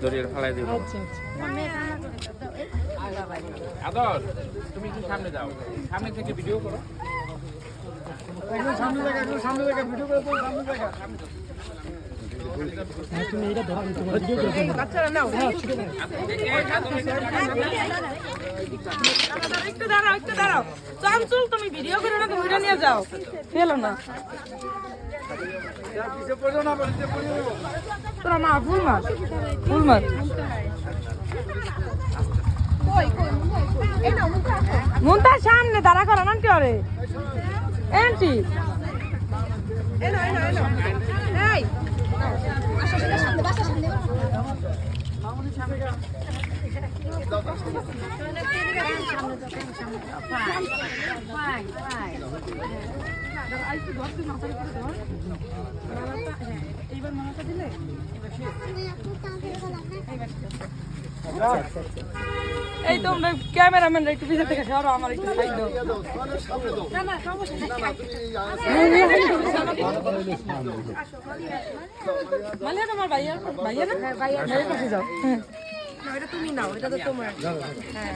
দড়ির ফালাই দিব। আচ্ছা আদর তুমি একটু সামনে যাও, সামনে থেকে ভিডিও করো। বাচ্চারা নাও একটু দাঁড়াও চামচুল তুমি ভিডিও করে না, তুমি ওইটা নিয়ে যাও, ফেলো না তোরা। মা ফুল মাছ মুন্তার সামনে দাঁড়া করা নানটি অরে এন্টি এইবার মামাটা দিলে এই তোমরা ক্যামেরাম্যানরা একটু পিছন থেকে সরো, আমার একটু সাইড দাও। মালিয়া তোমার ভাইয়া না, ভাইয়ার কাছে যাও। হ্যাঁ এটা তুমি নাও, এটা তো তোমার। হ্যাঁ